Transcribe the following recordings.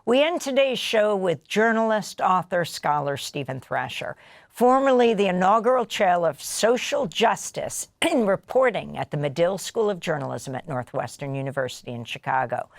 We end today's show with journalist, author, scholar Steven Thrasher, formerly the inaugural chair of social justice in reporting at the Medill School of Journalism at Northwestern University in Chicago.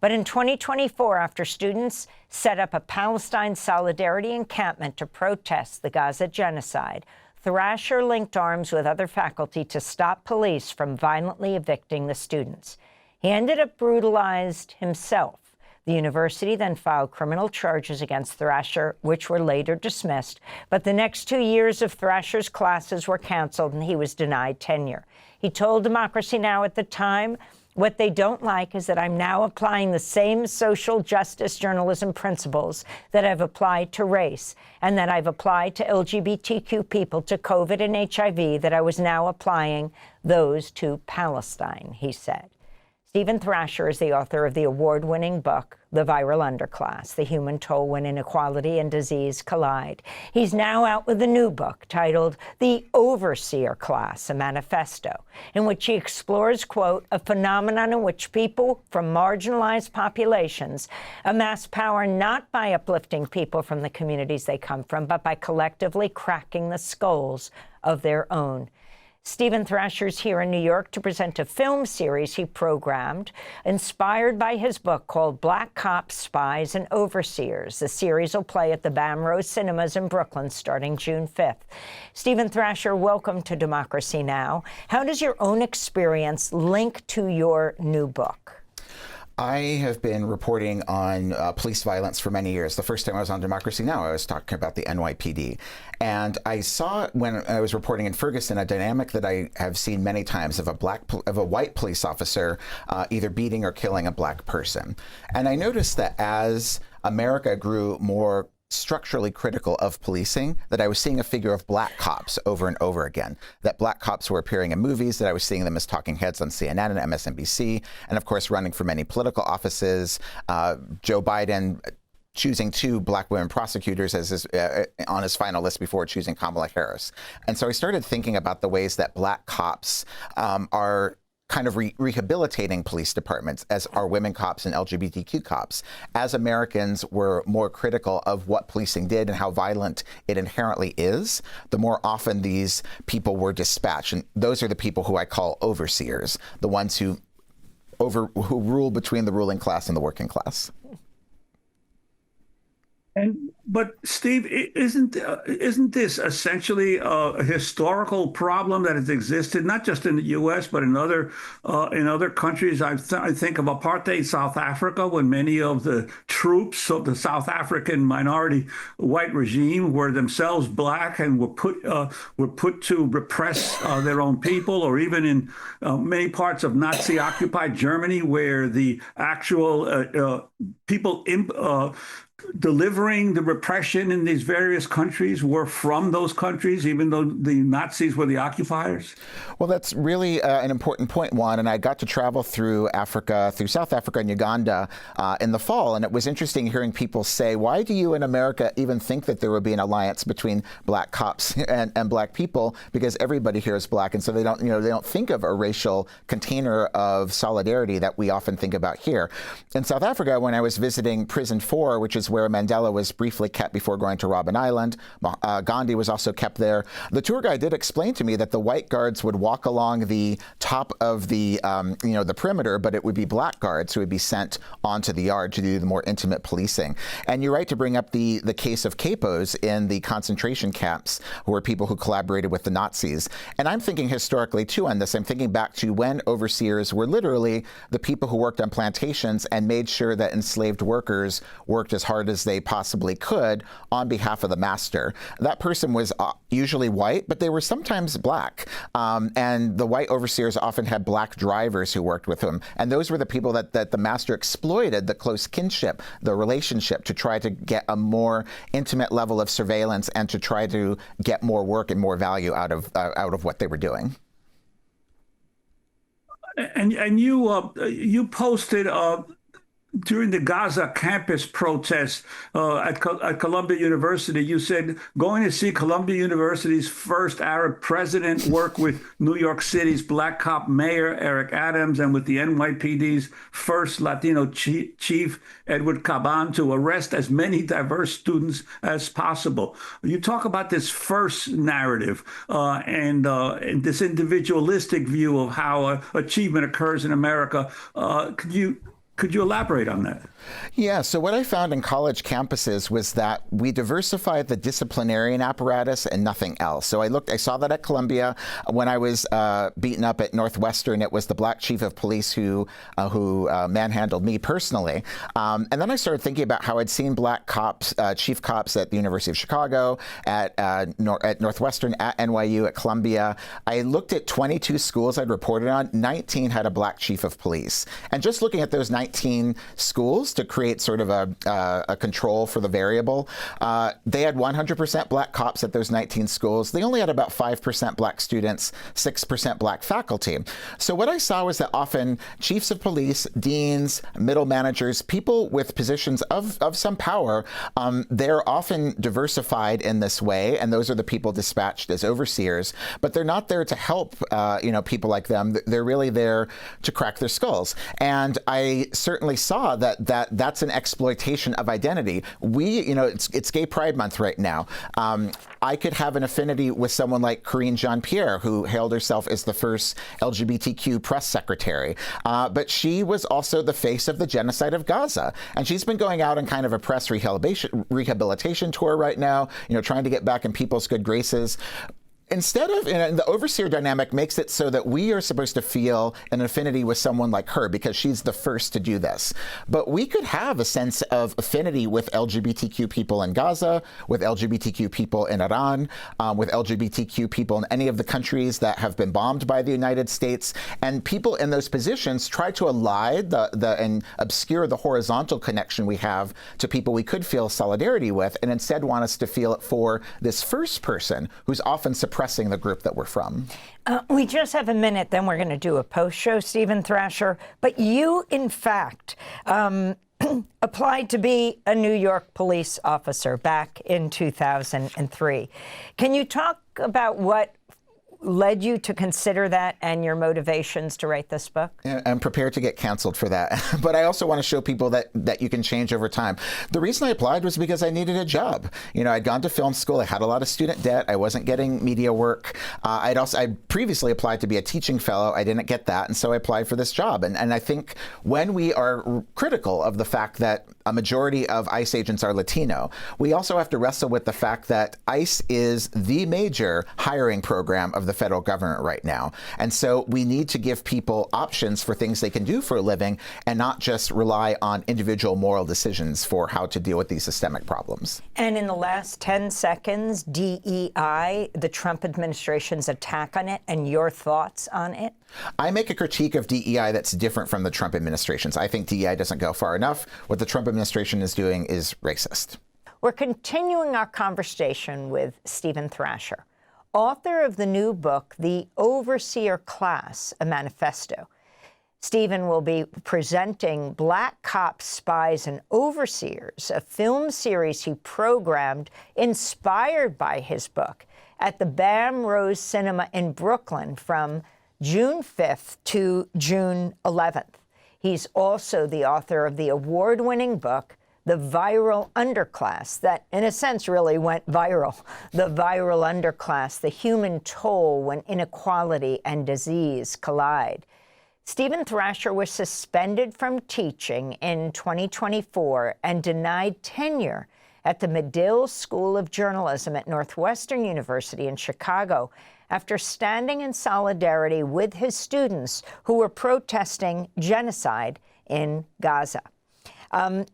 But in 2024, after students set up a Palestine solidarity encampment to protest the Gaza genocide, Thrasher linked arms with other faculty to stop police from violently evicting the students. He ended up brutalized himself. The university then filed criminal charges against Thrasher, which were later dismissed. But the next 2 years of Thrasher's classes were canceled, and he was denied tenure. He told Democracy Now! At the time, "What they don't like is that I'm now applying the same social justice journalism principles that I've applied to race, and that I've applied to LGBTQ people, to COVID and HIV, that I was now applying those to Palestine," he said. Steven Thrasher is the author of the award-winning book, The Viral Underclass: The Human Toll When Inequality and Disease Collide. He's now out with a new book titled The Overseer Class, a Manifesto, in which he explores, quote, a phenomenon in which people from marginalized populations amass power not by uplifting people from the communities they come from, but by collectively cracking the skulls of their own. Steven Thrasher's here in New York to present a film series he programmed, inspired by his book called Black Cops, Spies, and Overseers. The series will play at the Bamrose Cinemas in Brooklyn starting June 5th. Steven Thrasher, welcome to Democracy Now! How does your own experience link to your new book? I have been reporting on police violence for many years. The first time I was on Democracy Now! I was talking about the NYPD. And I saw, when I was reporting in Ferguson, a dynamic that I have seen many times of a white police officer either beating or killing a black person. And I noticed that as America grew more structurally critical of policing, that I was seeing a figure of black cops over and over again, that black cops were appearing in movies, that I was seeing them as talking heads on CNN and MSNBC, and of course running for many political offices. Joe Biden choosing 2 black women prosecutors as on his final list before choosing Kamala Harris. And so I started thinking about the ways that black cops are kind of rehabilitating police departments, as are women cops and LGBTQ cops. As Americans were more critical of what policing did and how violent it inherently is, the more often these people were dispatched. And those are the people who I call overseers, the ones who rule between the ruling class and the working class. But Steve, isn't this essentially a historical problem that has existed not just in the U.S. but in other countries? I think of apartheid South Africa, when many of the troops of the South African minority white regime were themselves black and were put to repress their own people, or even in many parts of Nazi-occupied Germany, where the actual people delivering the repression in these various countries were from those countries, even though the Nazis were the occupiers? Well, that's really an important point, Juan. And I got to travel through Africa, through South Africa and Uganda in the fall. And it was interesting hearing people say, why do you in America even think that there would be an alliance between black cops and black people? Because everybody here is black. And so they don't think of a racial container of solidarity that we often think about here. In South Africa, when I was visiting Prison 4, which is where Mandela was briefly kept before going to Robben Island, Gandhi was also kept there. The tour guide did explain to me that the white guards would walk along the top of the the perimeter, but it would be black guards who would be sent onto the yard to do the more intimate policing. And you're right to bring up the case of capos in the concentration camps, who were people who collaborated with the Nazis. And I'm thinking historically too on this. I'm thinking back to when overseers were literally the people who worked on plantations and made sure that enslaved workers worked as hard as they possibly could on behalf of the master. That person was usually white, but they were sometimes black. And the white overseers often had black drivers who worked with them. And those were the people that the master exploited, the close kinship, the relationship, to try to get a more intimate level of surveillance and to try to get more work and more value out of what they were doing. And you posted during the Gaza campus protests at Columbia University, you said going to see Columbia University's first Arab president work with New York City's Black cop mayor, Eric Adams, and with the NYPD's first Latino chief, Edward Caban, to arrest as many diverse students as possible. You talk about this first narrative and this individualistic view of how achievement occurs in America. Could you elaborate on that? Yeah, so what I found in college campuses was that we diversified the disciplinarian apparatus and nothing else. So I saw that at Columbia. When I was beaten up at Northwestern, it was the black chief of police who manhandled me personally. And then I started thinking about how I'd seen black cops, chief cops at the University of Chicago, at Northwestern, at NYU, at Columbia. I looked at 22 schools I'd reported on. 19 had a black chief of police. And just looking at those 19 schools to create sort of a control for the variable. They had 100% black cops at those 19 schools. They only had about 5% black students, 6% black faculty. So what I saw was that often chiefs of police, deans, middle managers, people with positions of some power, they're often diversified in this way, and those are the people dispatched as overseers, but they're not there to help people like them. They're really there to crack their skulls. And I certainly saw that's an exploitation of identity. It's Gay Pride Month right now. I could have an affinity with someone like Karine Jean-Pierre, who hailed herself as the first LGBTQ press secretary. But she was also the face of the genocide of Gaza. And she's been going out on kind of a press rehabilitation tour right now, trying to get back in people's good graces. Instead of, the overseer dynamic makes it so that we are supposed to feel an affinity with someone like her because she's the first to do this. But we could have a sense of affinity with LGBTQ people in Gaza, with LGBTQ people in Iran, with LGBTQ people in any of the countries that have been bombed by the United States. And people in those positions try to elide and obscure the horizontal connection we have to people we could feel solidarity with, and instead want us to feel it for this first person who's often suppressing the group that we're from. We just have a minute, then we're going to do a post-show, Steven Thrasher. But you, in fact, applied to be a New York police officer back in 2003. Can you talk about what led you to consider that and your motivations to write this book? Yeah, I'm prepared to get canceled for that. But I also want to show people that you can change over time. The reason I applied was because I needed a job. I'd gone to film school. I had a lot of student debt. I wasn't getting media work. I previously applied to be a teaching fellow. I didn't get that. And so I applied for this job. And I think when we are critical of the fact that a majority of ICE agents are Latino, we also have to wrestle with the fact that ICE is the major hiring program of the federal government right now. And so we need to give people options for things they can do for a living and not just rely on individual moral decisions for how to deal with these systemic problems. And in the last 10 seconds, DEI, the Trump administration's attack on it, and your thoughts on it? I make a critique of DEI that's different from the Trump administration's. I think DEI doesn't go far enough. What the Trump administration is doing is racist. We're continuing our conversation with Steven Thrasher, author of the new book, The Overseer Class, a Manifesto. Steven will be presenting Black Cops, Spies, and Overseers, a film series he programmed inspired by his book at the Bam Rose Cinema in Brooklyn from June 5th to June 11th. He's also the author of the award-winning book, The Viral Underclass, that in a sense really went viral. The Viral Underclass, the human toll when inequality and disease collide. Steven Thrasher was suspended from teaching in 2024 and denied tenure at the Medill School of Journalism at Northwestern University in Chicago after standing in solidarity with his students who were protesting genocide in Gaza.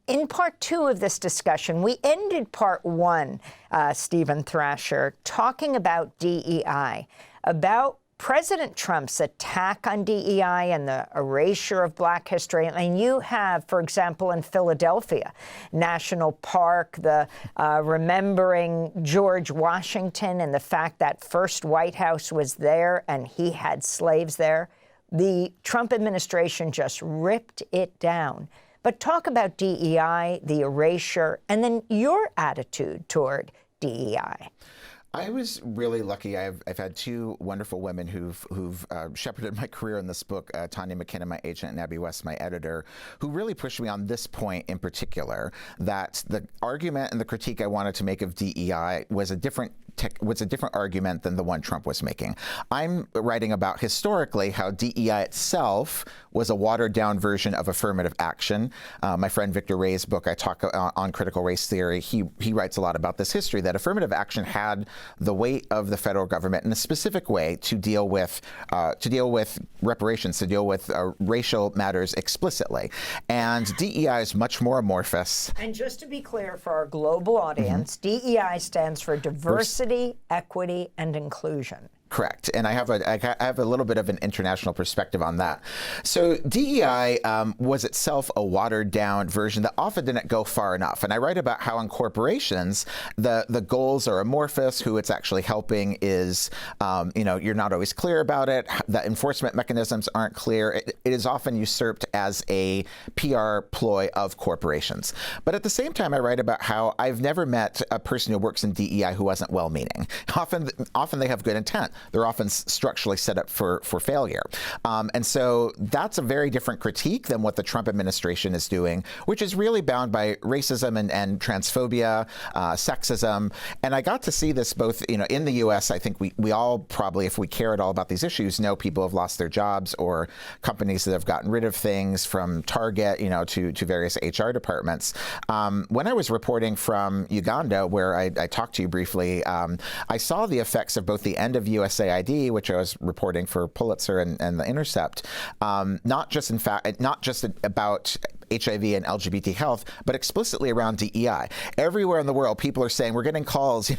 In part two of this discussion, we ended part one, Steven Thrasher, talking about DEI, about President Trump's attack on DEI and the erasure of Black history. And you have, for example, in Philadelphia, National Park, the remembering George Washington and the fact that first White House was there and he had slaves there. The Trump administration just ripped it down. But talk about DEI, the erasure, and then your attitude toward DEI. I was really lucky. I've had two wonderful women who've shepherded my career in this book, Tanya McKinnon, my agent, and Abby West, my editor, who really pushed me on this point in particular, that the argument and the critique I wanted to make of DEI was a different argument than the one Trump was making. I'm writing about historically how DEI itself was a watered-down version of affirmative action. My friend Victor Ray's book, I talk on critical race theory. He writes a lot about this history, that affirmative action had the weight of the federal government in a specific way to deal with reparations, to deal with racial matters explicitly. And DEI is much more amorphous. And just to be clear for our global audience, DEI stands for diversity, equity, and inclusion. Correct. And I have a little bit of an international perspective on that. So DEI was itself a watered down version that often didn't go far enough. And I write about how in corporations, the goals are amorphous. Who it's actually helping is, you're not always clear about it. The enforcement mechanisms aren't clear. It is often usurped as a PR ploy of corporations. But at the same time, I write about how I've never met a person who works in DEI who wasn't well-meaning. Often they have good intent. They're often structurally set up for failure. And so that's a very different critique than what the Trump administration is doing, which is really bound by racism and transphobia, sexism. And I got to see this both, in the U.S. I think we all probably, if we care at all about these issues, know people have lost their jobs or companies that have gotten rid of things, from Target, to various HR departments. When I was reporting from Uganda, where I talked to you briefly, I saw the effects of both the end of USAID, which I was reporting for Pulitzer and The Intercept, not just about HIV and LGBT health, but explicitly around DEI. Everywhere in the world, people are saying, we're getting calls.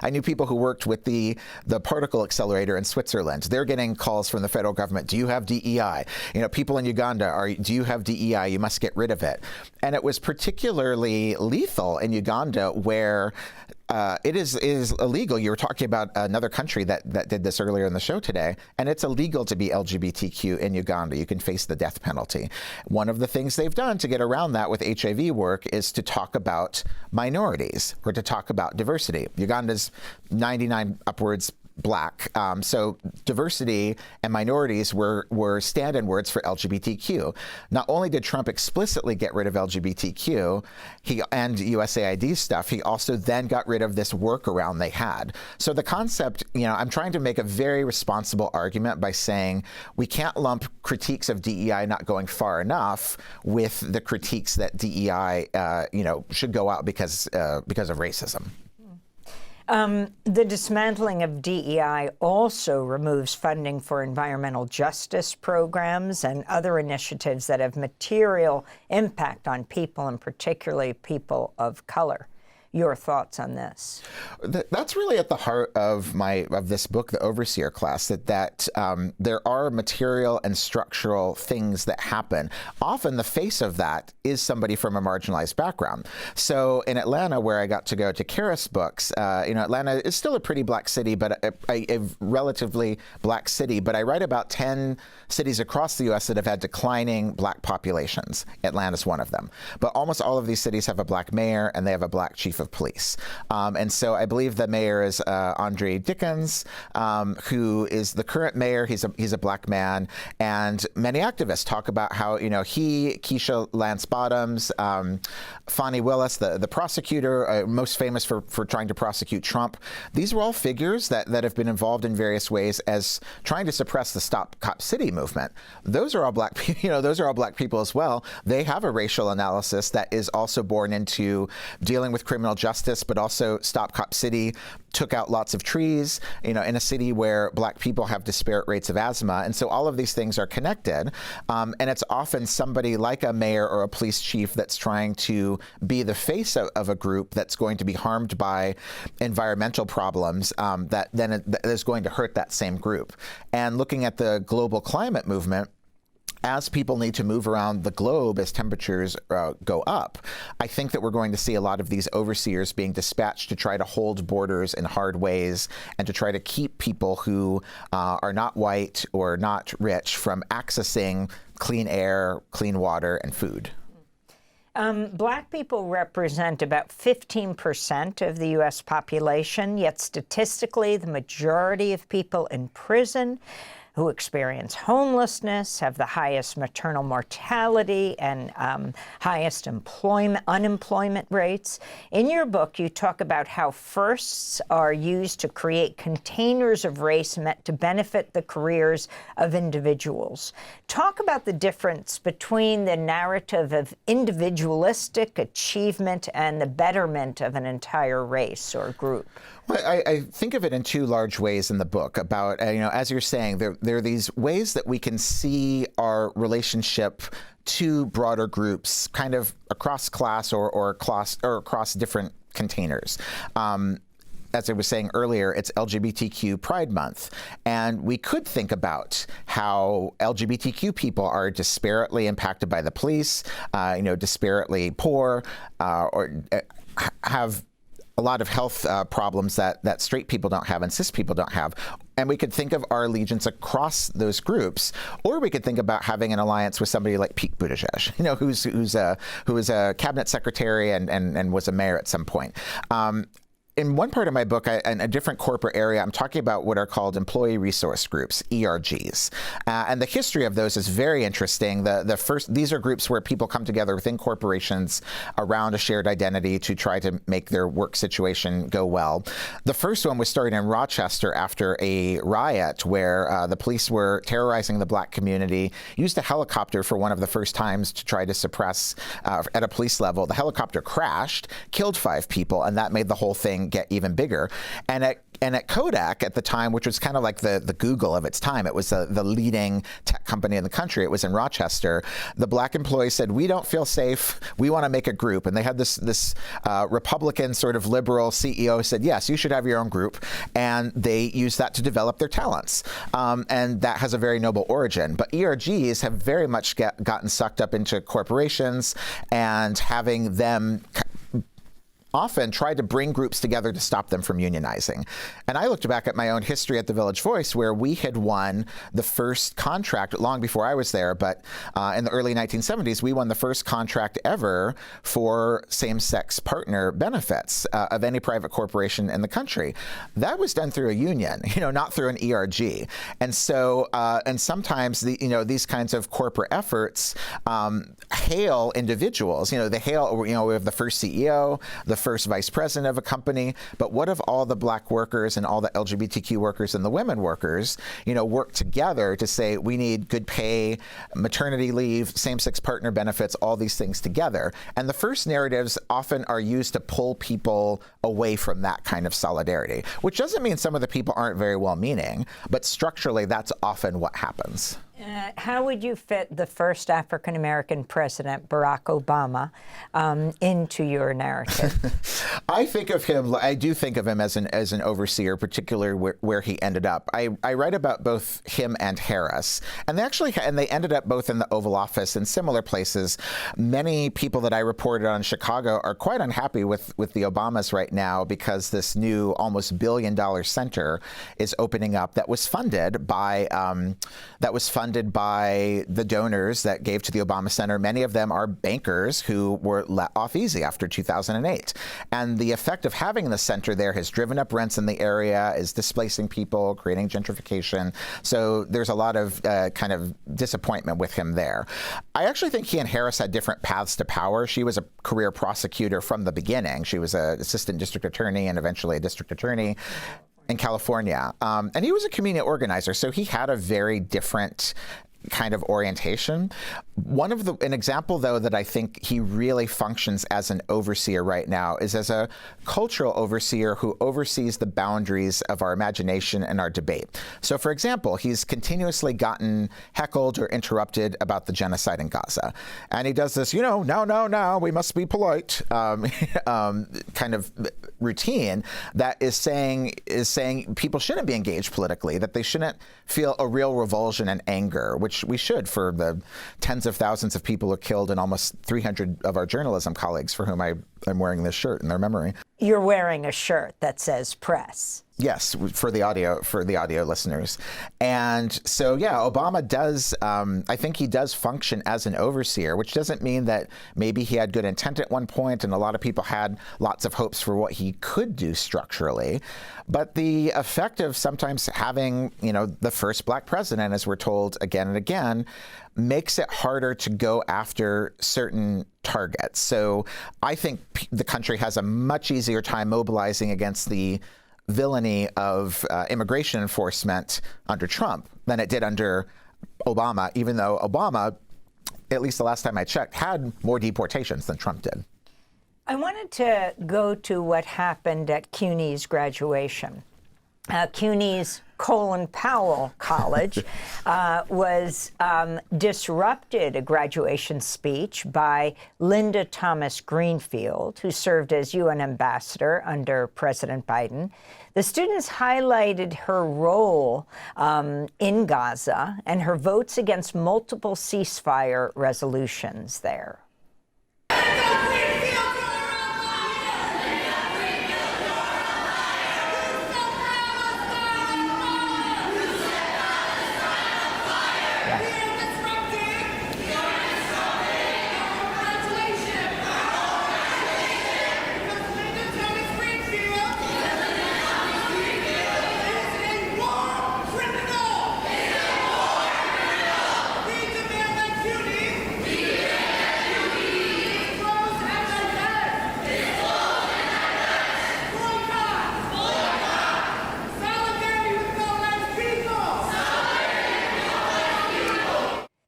I knew people who worked with the particle accelerator in Switzerland. They're getting calls from the federal government. Do you have DEI? People in Uganda do you have DEI? You must get rid of it. And it was particularly lethal in Uganda, where it is illegal. You were talking about another country that did this earlier in the show today, and it's illegal to be LGBTQ in Uganda. You can face the death penalty. One of the things they've done to get around that with HIV work is to talk about minorities or to talk about diversity. Uganda's 99 upwards Black. So diversity and minorities were stand-in words for LGBTQ. Not only did Trump explicitly get rid of LGBTQ and USAID stuff, he also then got rid of this workaround they had. So the concept, I'm trying to make a very responsible argument by saying we can't lump critiques of DEI not going far enough with the critiques that DEI, should go out because of racism. The dismantling of DEI also removes funding for environmental justice programs and other initiatives that have material impact on people, and particularly people of color. Your thoughts on this? That's really at the heart of this book, The Overseer Class, that there are material and structural things that happen. Often the face of that is somebody from a marginalized background. So in Atlanta, where I got to go to Karis Books, Atlanta is still a pretty black city, but a relatively black city. But I write about 10 cities across the U.S. that have had declining black populations. Atlanta's one of them. But almost all of these cities have a black mayor, and they have a black chief of police. And so I believe the mayor is Andre Dickens, who is the current mayor. He's a black man. And many activists talk about how, Keisha Lance Bottoms, Fani Willis, the prosecutor, most famous for trying to prosecute Trump. These were all figures that have been involved in various ways as trying to suppress the Stop Cop City movement. Those are all black people, those are all black people as well. They have a racial analysis that is also born into dealing with criminal justice, but also Stop Cop City took out lots of trees, in a city where black people have disparate rates of asthma. And so all of these things are connected. And it's often somebody like a mayor or a police chief that's trying to be the face of a group that's going to be harmed by environmental problems that is going to hurt that same group. And looking at the global climate movement, as people need to move around the globe as temperatures go up, I think that we're going to see a lot of these overseers being dispatched to try to hold borders in hard ways and to try to keep people who are not white or not rich from accessing clean air, clean water, and food. Black people represent about 15% of the U.S. population, yet statistically, the majority of people in prison who experience homelessness have the highest maternal mortality and highest unemployment rates. In your book, you talk about how firsts are used to create containers of race meant to benefit the careers of individuals. Talk about the difference between the narrative of individualistic achievement and the betterment of an entire race or group. Well, I think of it in two large ways in the book about, as you're saying, there are these ways that we can see our relationship to broader groups kind of across class or across different containers. As I was saying earlier, it's LGBTQ Pride Month. And we could think about how LGBTQ people are disparately impacted by the police, disparately poor, or have a lot of health problems that straight people don't have and cis people don't have. And we could think of our allegiance across those groups, or we could think about having an alliance with somebody like Pete Buttigieg, who is a cabinet secretary and was a mayor at some point. In one part of my book, in a different corporate area, I'm talking about what are called employee resource groups, ERGs. And the history of those is very interesting. These are groups where people come together within corporations around a shared identity to try to make their work situation go well. The first one was started in Rochester after a riot where the police were terrorizing the black community, used a helicopter for one of the first times to try to suppress at a police level. The helicopter crashed, killed 5 people, and that made the whole thing get even bigger. And at Kodak at the time, which was kind of like the Google of its time, it was the leading tech company in the country. It was in Rochester. The black employees said, "We don't feel safe. We want to make a group." And they had this Republican sort of liberal CEO said, "Yes, you should have your own group." And they used that to develop their talents. And that has a very noble origin. But ERGs have very much gotten sucked up into corporations and having them often tried to bring groups together to stop them from unionizing. And I looked back at my own history at the Village Voice, where we had won the first contract long before I was there, but in the early 1970s, we won the first contract ever for same-sex partner benefits of any private corporation in the country. That was done through a union, not through an ERG. And so, and sometimes these kinds of corporate efforts hail individuals. They hail, we have the first CEO, the first vice president of a company, but what if all the black workers and all the LGBTQ workers and the women workers, work together to say we need good pay, maternity leave, same-sex partner benefits, all these things together. And the first narratives often are used to pull people away from that kind of solidarity, which doesn't mean some of the people aren't very well-meaning, but structurally that's often what happens. How would you fit the first African-American president, Barack Obama, into your narrative? I do think of him as an overseer, particularly where he ended up. I write about both him and Harris, and they ended up both in the Oval Office and similar places. Many people that I reported on in Chicago are quite unhappy with the Obamas right now because this new almost $1 billion center is opening up that was funded by the donors that gave to the Obama Center. Many of them are bankers who were let off easy after 2008. And the effect of having the center there has driven up rents in the area, is displacing people, creating gentrification. So there's a lot of kind of disappointment with him there. I actually think he and Harris had different paths to power. She was a career prosecutor from the beginning. She was an assistant district attorney and eventually a district attorney in California. And he was a community organizer, so he had a very different kind of orientation. An example, though, that I think he really functions as an overseer right now is as a cultural overseer who oversees the boundaries of our imagination and our debate. So, for example, he's continuously gotten heckled or interrupted about the genocide in Gaza. And he does this, no, we must be polite, kind of routine that is saying people shouldn't be engaged politically, that they shouldn't feel a real revulsion and anger, which we should for the tens of thousands of people who are killed and almost 300 of our journalism colleagues for whom I I'm wearing this shirt in their memory. You're wearing a shirt that says press. Yes, for the audio listeners. And so, yeah, Obama does, I think he does function as an overseer, which doesn't mean that maybe he had good intent at one point, and a lot of people had lots of hopes for what he could do structurally. But the effect of sometimes having, the first black president, as we're told again and again, makes it harder to go after certain targets. So I think the country has a much easier time mobilizing against the villainy of immigration enforcement under Trump than it did under Obama, even though Obama, at least the last time I checked, had more deportations than Trump did. I wanted to go to what happened at CUNY's graduation. CUNY's Colin Powell College was disrupted a graduation speech by Linda Thomas Greenfield, who served as UN ambassador under President Biden. The students highlighted her role in Gaza and her votes against multiple ceasefire resolutions there.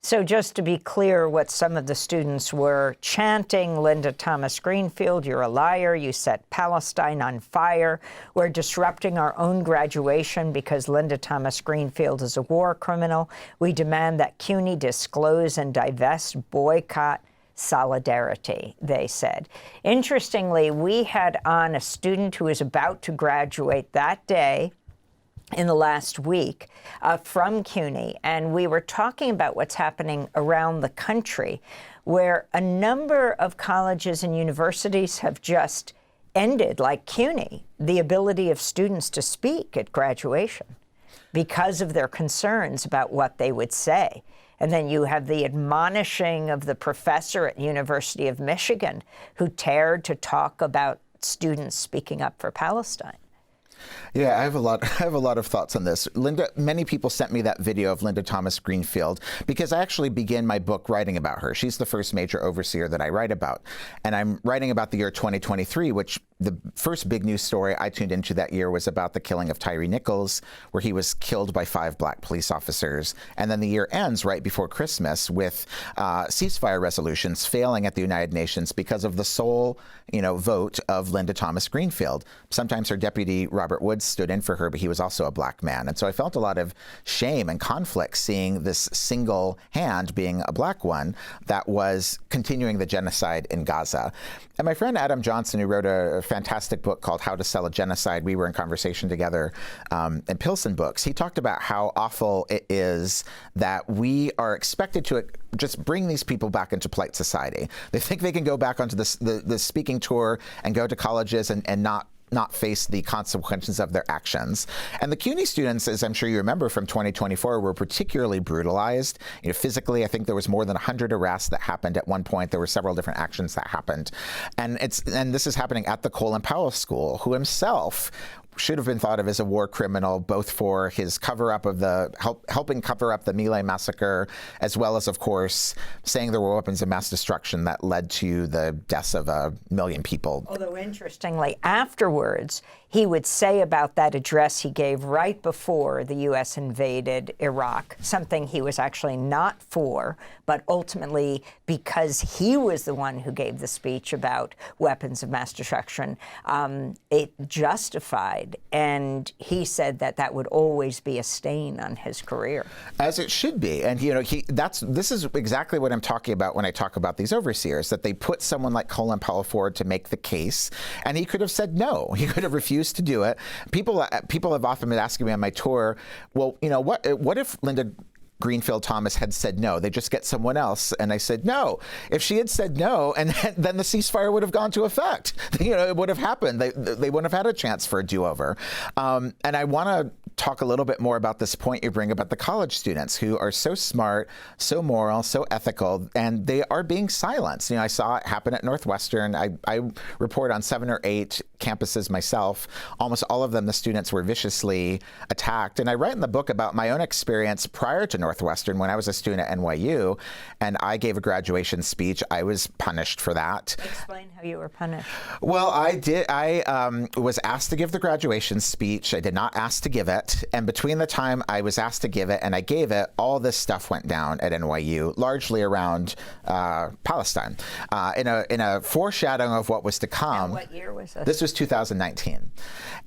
So just to be clear, what some of the students were chanting, Linda Thomas Greenfield, you're a liar, you set Palestine on fire, we're disrupting our own graduation because Linda Thomas Greenfield is a war criminal, we demand that CUNY disclose and divest, boycott, solidarity, they said. Interestingly, we had on a student who was about to graduate that day in the last week from CUNY, and we were talking about what's happening around the country, where a number of colleges and universities have just ended, like CUNY, the ability of students to speak at graduation because of their concerns about what they would say. And then you have the admonishing of the professor at University of Michigan who dared to talk about students speaking up for Palestine. Yeah, I have a lot of thoughts on this. Linda, many people sent me that video of Linda Thomas Greenfield because I actually began my book writing about her. She's the first major overseer that I write about. And I'm writing about the year 2023, which the first big news story I tuned into that year was about the killing of Tyree Nichols, where he was killed by 5 black police officers. And then the year ends right before Christmas with ceasefire resolutions failing at the United Nations because of the sole, vote of Linda Thomas Greenfield. Sometimes her deputy, Robert Woods, stood in for her, but he was also a black man. And so I felt a lot of shame and conflict seeing this single hand being a black one that was continuing the genocide in Gaza. And my friend Adam Johnson, who wrote a fantastic book called How to Sell a Genocide, we were in conversation together in Pilsen Books. He talked about how awful it is that we are expected to just bring these people back into polite society. They think they can go back onto the speaking tour and go to colleges and not face the consequences of their actions. And the CUNY students, as I'm sure you remember from 2024, were particularly brutalized. Physically, I think there was more than 100 arrests that happened at one point. There were several different actions that happened. And this is happening at the Colin Powell School, who himself should have been thought of as a war criminal, both for his cover-up of helping cover up the My Lai massacre, as well as, of course, saying there were weapons of mass destruction that led to the deaths of 1 million people. Although, interestingly, afterwards, he would say about that address he gave right before the U.S. invaded Iraq, something he was actually not for, but ultimately, because he was the one who gave the speech about weapons of mass destruction, it justified. And he said that that would always be a stain on his career. As it should be. And, this is exactly what I'm talking about when I talk about these overseers, that they put someone like Colin Powell forward to make the case. And he could have said no. He could have refused to do it. People have often been asking me on my tour, well, what if Linda Greenfield Thomas had said no. They just get someone else. And I said, no. If she had said no, and then the ceasefire would have gone to effect. It would have happened. They wouldn't have had a chance for a do-over. And I want to talk a little bit more about this point you bring about the college students who are so smart, so moral, so ethical, and they are being silenced. I saw it happen at Northwestern. I report on 7 or 8 campuses myself. Almost all of them, the students were viciously attacked. And I write in the book about my own experience prior to Northwestern when I was a student at NYU, and I gave a graduation speech. I was punished for that. Explain how you were punished. Well, I did. I was asked to give the graduation speech. I did not ask to give it. And between the time I was asked to give it and I gave it, all this stuff went down at NYU, largely around Palestine, in a foreshadowing of what was to come. And what year was this? This was 2019.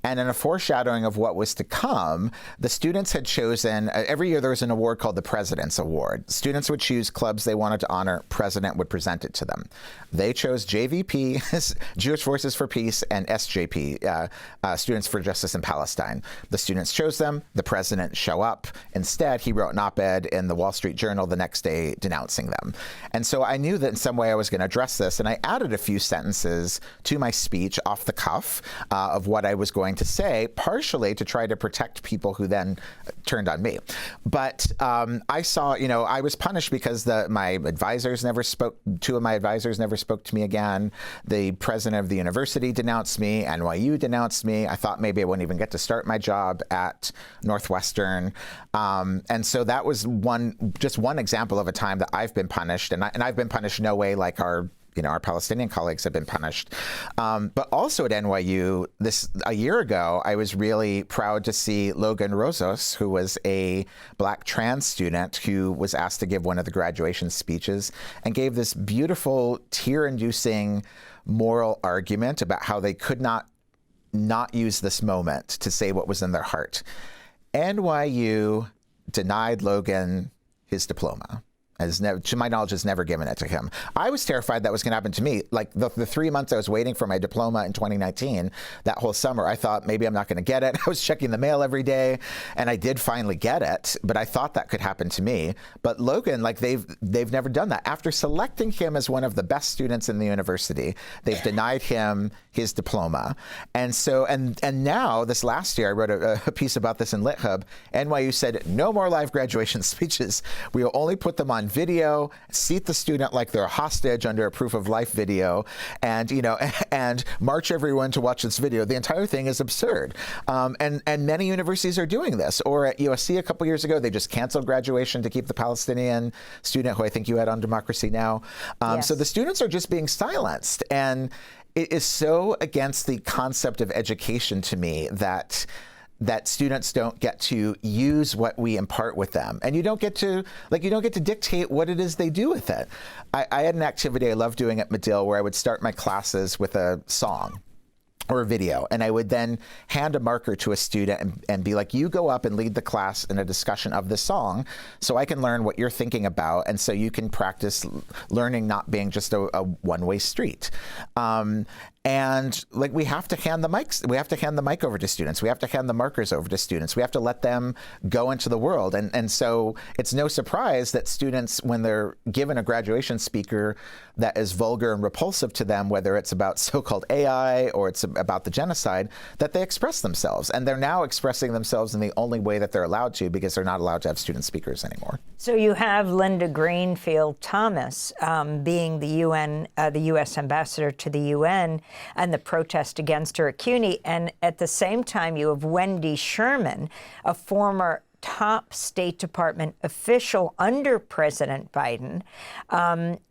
And in a foreshadowing of what was to come, the students had chosen, every year there was an award called the President's Award. Students would choose clubs they wanted to honor, president would present it to them. They chose JVP, Jewish Voices for Peace, and SJP, Students for Justice in Palestine. The students chose them, the president show up. Instead, he wrote an op-ed in the Wall Street Journal the next day denouncing them. And so I knew that in some way I was going to address this, and I added a few sentences to my speech off the cuff of what I was going to say, partially to try to protect people who then turned on me. But I saw, I was punished because my advisors never spoke, 2 of my advisors never spoke to me again. The president of the university denounced me, NYU denounced me. I thought maybe I wouldn't even get to start my job at Northwestern. And so that was just one example of a time that I've been punished, and I've been punished no way like our Palestinian colleagues have been punished. But also at NYU, a year ago, I was really proud to see Logan Rozos, who was a Black trans student who was asked to give one of the graduation speeches and gave this beautiful, tear-inducing moral argument about how they could not use this moment to say what was in their heart. NYU denied Logan his diploma. To my knowledge, has never given it to him. I was terrified that was going to happen to me. Like the 3 months I was waiting for my diploma in 2019, that whole summer, I thought maybe I'm not going to get it. I was checking the mail every day, and I did finally get it. But I thought that could happen to me. But Logan, they've never done that. After selecting him as one of the best students in the university, they've denied him his diploma. And so, and now this last year, I wrote a piece about this in LitHub. NYU said no more live graduation speeches. We will only put them on video, seat the student like they're a hostage under a proof of life video, and and march everyone to watch this video. The entire thing is absurd. And many universities are doing this. Or at USC a couple years ago, they just canceled graduation to keep the Palestinian student who I think you had on Democracy Now! Yes. So the students are just being silenced. And it is so against the concept of education to me that students don't get to use what we impart with them. And you don't get to dictate what it is they do with it. I had an activity I love doing at Medill where I would start my classes with a song or a video, and I would then hand a marker to a student and be like, you go up and lead the class in a discussion of the song so I can learn what you're thinking about, and so you can practice learning not being just a one-way street. And we have to hand the mics. We have to hand the mic over to students. We have to hand the markers over to students. We have to let them go into the world. And so it's no surprise that students, when they're given a graduation speaker that is vulgar and repulsive to them, whether it's about so-called AI or it's about the genocide, that they express themselves. And they're now expressing themselves in the only way that they're allowed to, because they're not allowed to have student speakers anymore. So you have Linda Greenfield Thomas being the U.S. ambassador to the UN and the protest against her at CUNY. And at the same time, you have Wendy Sherman, a former top State Department official under President Biden,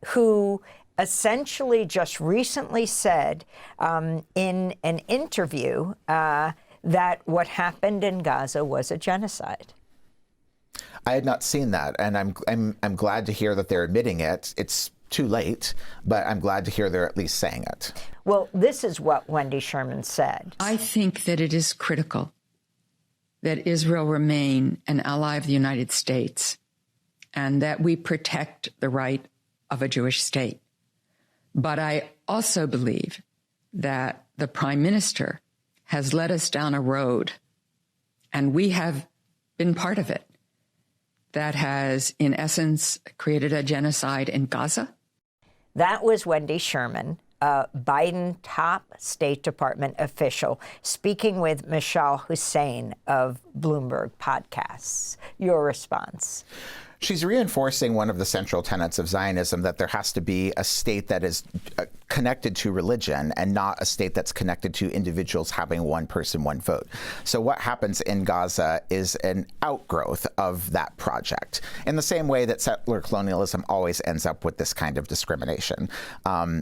who essentially just recently said in an interview that what happened in Gaza was a genocide. I had not seen that, and I'm glad to hear that they're admitting it. It's too late, but I'm glad to hear they're at least saying it. Well, this is what Wendy Sherman said. I think that it is critical that Israel remain an ally of the United States and that we protect the right of a Jewish state. But I also believe that the Prime Minister has led us down a road, and we have been part of it, that has, in essence, created a genocide in Gaza? That was Wendy Sherman, a Biden top State Department official, speaking with Mishal Hussein of Bloomberg Podcasts. Your response? She's reinforcing one of the central tenets of Zionism, that there has to be a state that is connected to religion and not a state that's connected to individuals having one person, one vote. So what happens in Gaza is an outgrowth of that project, in the same way that settler colonialism always ends up with this kind of discrimination.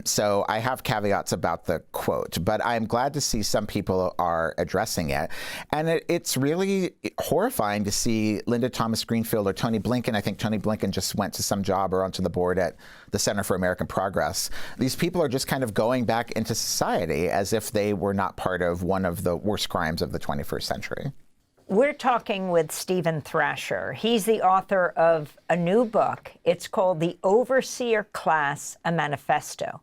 So I have caveats about the quote, but I'm glad to see some people are addressing it. And it's really horrifying to see Linda Thomas Greenfield or Tony Blinken. I think Tony Blinken just went to some job or onto the board at the Center for American Progress. These people are just kind of going back into society as if they were not part of one of the worst crimes of the 21st century. We're talking with Steven Thrasher. He's the author of a new book. It's called The Overseer Class, a Manifesto.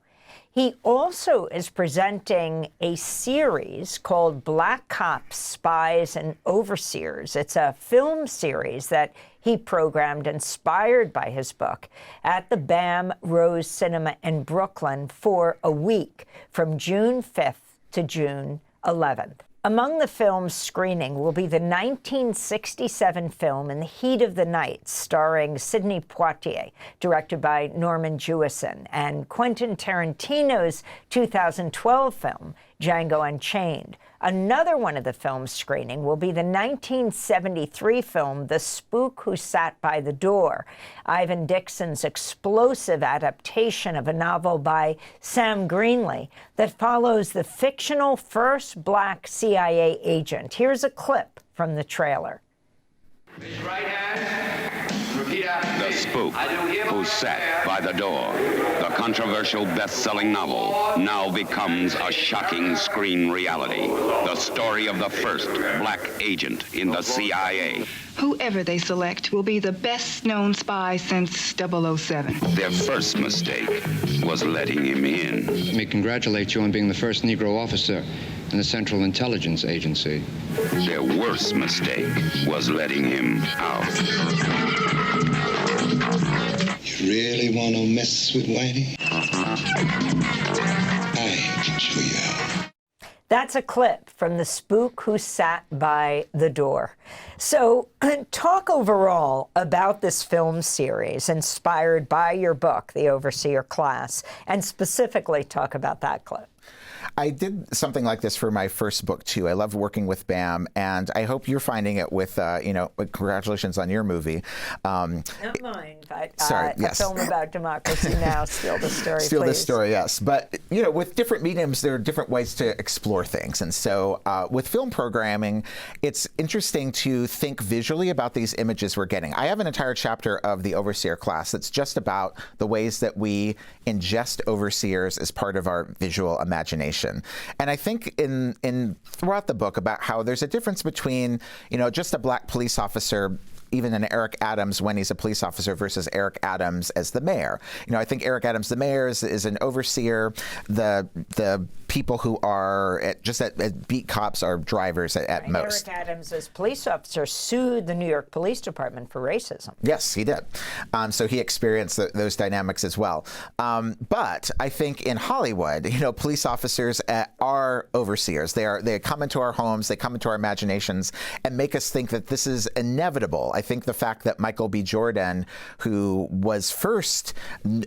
He also is presenting a series called Black Cops, Spies, and Overseers. It's a film series that he programmed, inspired by his book, at the BAM Rose Cinema in Brooklyn for a week, from June 5th to June 11th. Among the film's screening will be the 1967 film In the Heat of the Night, starring Sidney Poitier, directed by Norman Jewison, and Quentin Tarantino's 2012 film, Django Unchained. Another one of the film's screening will be the 1973 film, The Spook Who Sat by the Door, Ivan Dixon's explosive adaptation of a novel by Sam Greenlee that follows the fictional first black CIA agent. Here's a clip from the trailer. Raise your right hand. Repeat after me. The Spook Who Sat by the Door, the controversial best-selling novel, now becomes a shocking screen reality. The story of the first black agent in the CIA. Whoever they select will be the best-known spy since 007. Their first mistake was letting him in. Let me congratulate you on being the first Negro officer in the Central Intelligence Agency. Their worst mistake was letting him out. You really want to mess with Whitey? I can show you how. That's a clip from The Spook Who Sat by the Door. So talk overall about this film series inspired by your book, The Overseer Class, and specifically talk about that clip. I did something like this for my first book, too. I love working with BAM, and I hope you're finding it with, congratulations on your movie. Not mine, but yes. A film about democracy now. Steal the story, Steal please. the story, yes. But, with different mediums, there are different ways to explore things. And so with film programming, it's interesting to think visually about these images we're getting. I have an entire chapter of The Overseer Class that's just about the ways that we ingest overseers as part of our visual imagination. And I think in throughout the book about how there's a difference between, just a black police officer, even an Eric Adams when he's a police officer, versus Eric Adams as the mayor. I think Eric Adams, the mayor, is an overseer. The people who are at beat cops are drivers at most. Eric Adams, as police officer, sued the New York Police Department for racism. Yes, he did. So he experienced those dynamics as well. But I think in Hollywood, police officers are overseers. They come into our homes, they come into our imaginations, and make us think that this is inevitable. I think the fact that Michael B. Jordan, who was first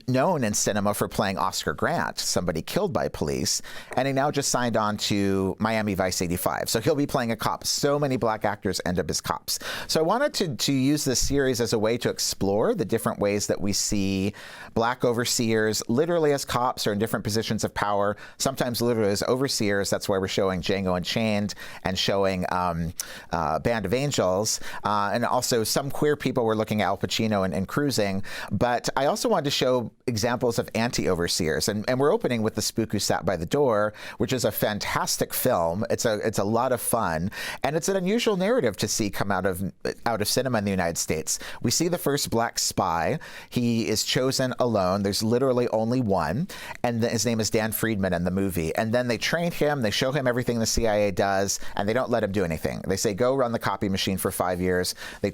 known in cinema for playing Oscar Grant, somebody killed by police, and he now just signed on to Miami Vice 85. So he'll be playing a cop. So many black actors end up as cops. So I wanted to use this series as a way to explore the different ways that we see black overseers literally as cops or in different positions of power, sometimes literally as overseers. That's why we're showing Django Unchained and showing Band of Angels, and also some queer people. We're looking at Al Pacino and Cruising. But I also wanted to show examples of anti-overseers. And we're opening with The Spook Who Sat by the Door, which is a fantastic film. It's a lot of fun. And it's an unusual narrative to see come out of cinema in the United States. We see the first black spy. He is chosen alone. There's literally only one. And his name is Dan Friedman in the movie. And then they train him. They show him everything the CIA does. And they don't let him do anything. They say, go run the copy machine for 5 years. They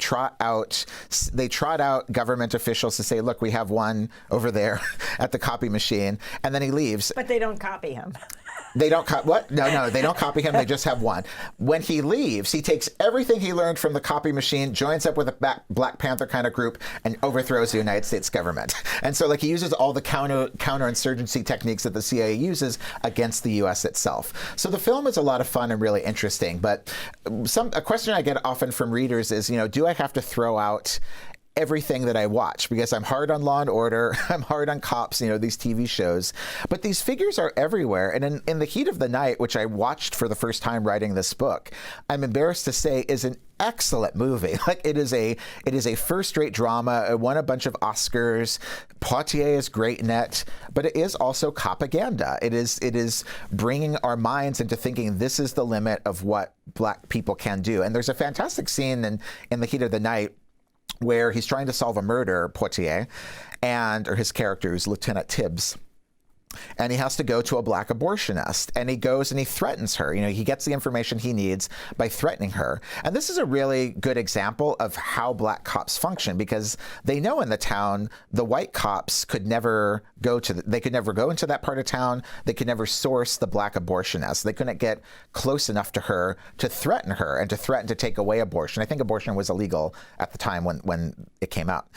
trot out government officials to say, look, we have one over there at the copy machine, and then he leaves. But they don't copy him. They don't what? No, they don't copy him. They just have one. When he leaves, he takes everything he learned from the copy machine, joins up with a Black Panther kind of group, and overthrows the United States government. And so, like, he uses all the counterinsurgency techniques that the CIA uses against the U.S. itself. So the film is a lot of fun and really interesting. But a question I get often from readers is, do I have to throw out everything that I watch, because I'm hard on Law and Order, I'm hard on cops, these TV shows, but these figures are everywhere. And in The Heat of the Night, which I watched for the first time writing this book, I'm embarrassed to say is an excellent movie. Like, it is a first-rate drama. It won a bunch of Oscars. Poitier is great in it, but it is also propaganda. It is bringing our minds into thinking this is the limit of what Black people can do. And there's a fantastic scene in The Heat of the Night where he's trying to solve a murder, Poitier, or his character is Lieutenant Tibbs. And he has to go to a Black abortionist, and he goes and he threatens her. He gets the information he needs by threatening her. And this is a really good example of how Black cops function, because they know in the town the white cops could never go into that part of town. They could never source the Black abortionist. They couldn't get close enough to her to threaten her and to threaten to take away abortion. I think abortion was illegal at the time when it came out.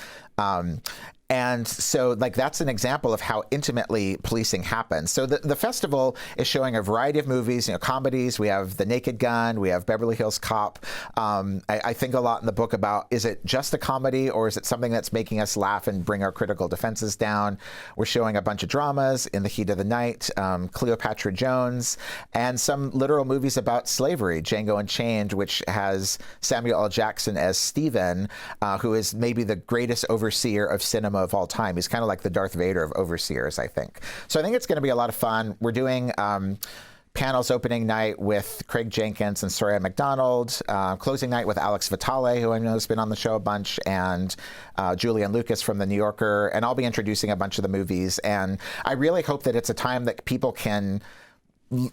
And so, that's an example of how intimately policing happens. So the festival is showing a variety of movies, comedies. We have The Naked Gun. We have Beverly Hills Cop. I think a lot in the book about, is it just a comedy, or is it something that's making us laugh and bring our critical defenses down? We're showing a bunch of dramas, In the Heat of the Night, Cleopatra Jones, and some literal movies about slavery, Django Unchained, which has Samuel L. Jackson as Steven, who is maybe the greatest overseer of cinema of all time. He's kind of like the Darth Vader of overseers, I think. So I think it's going to be a lot of fun. We're doing panels opening night with Craig Jenkins and Soraya McDonald, closing night with Alex Vitale, who I know has been on the show a bunch, and Julian Lucas from The New Yorker, and I'll be introducing a bunch of the movies. And I really hope that it's a time that people can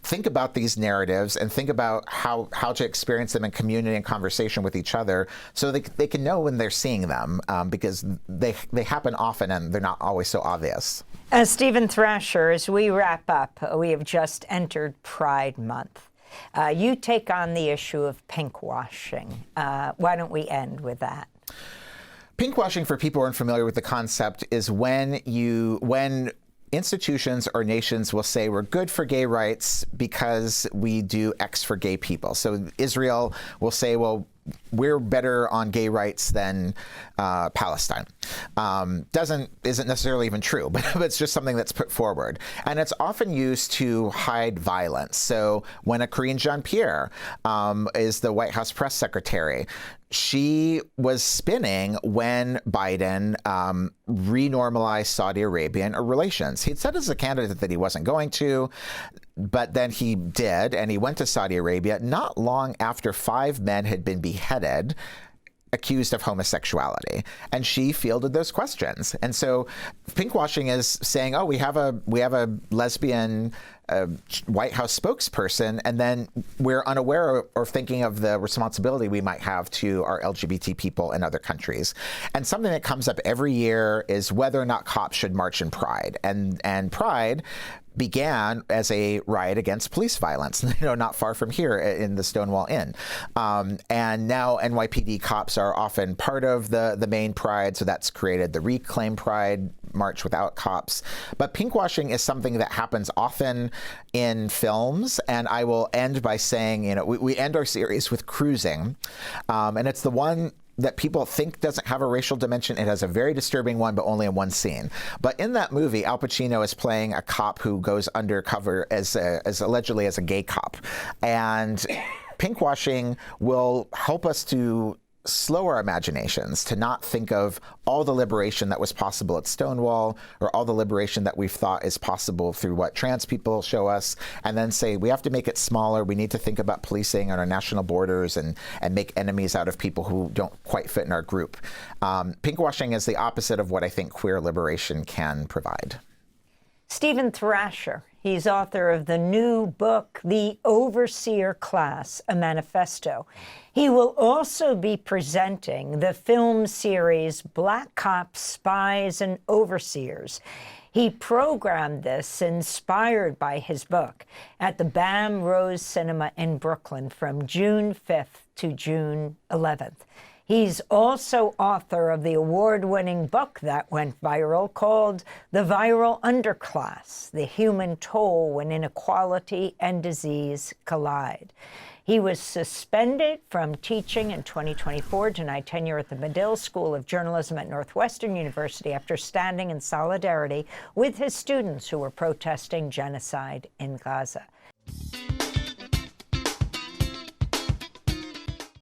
think about these narratives and think about how to experience them in community and conversation with each other, so they can know when they're seeing them, because they happen often and they're not always so obvious. Steven Thrasher, as we wrap up, we have just entered Pride Month. You take on the issue of pinkwashing. Why don't we end with that? Pinkwashing, for people who aren't familiar with the concept, is when institutions or nations will say we're good for gay rights because we do X for gay people. So Israel will say, well, we're better on gay rights than Palestine. Isn't necessarily even true, but it's just something that's put forward. And it's often used to hide violence. So when a Karine Jean-Pierre is the White House press secretary, she was spinning when Biden renormalized Saudi Arabian relations. He'd said as a candidate that he wasn't going to, but then he did, and he went to Saudi Arabia not long after 5 men had been beheaded accused of homosexuality, and she fielded those questions. And so pinkwashing is saying, oh, we have a lesbian White House spokesperson, and then we're unaware or thinking of the responsibility we might have to our LGBT people in other countries. And something that comes up every year is whether or not cops should march in Pride. And Pride began as a riot against police violence, not far from here in the Stonewall Inn. And now NYPD cops are often part of the main Pride, so that's created the Reclaim Pride March without cops. But pinkwashing is something that happens often in films, and I will end by saying, we end our series with Cruising, and it's the one that people think doesn't have a racial dimension. It has a very disturbing one, but only in one scene. But in that movie, Al Pacino is playing a cop who goes undercover as allegedly as a gay cop. And pinkwashing will help us to slow our imaginations, to not think of all the liberation that was possible at Stonewall, or all the liberation that we've thought is possible through what trans people show us, and then say we have to make it smaller. We need to think about policing on our national borders and make enemies out of people who don't quite fit in our group. Pinkwashing is the opposite of what I think queer liberation can provide. Steven Thrasher. He's author of the new book, The Overseer Class, a Manifesto. He will also be presenting the film series Black Cops, Spies, and Overseers. He programmed this, inspired by his book, at the BAM Rose Cinema in Brooklyn from June 5th to June 11th. He's also author of the award-winning book that went viral called The Viral Underclass: The Human Toll When Inequality and Disease Collide. He was suspended from teaching in 2024, denied tenure at the Medill School of Journalism at Northwestern University after standing in solidarity with his students who were protesting genocide in Gaza.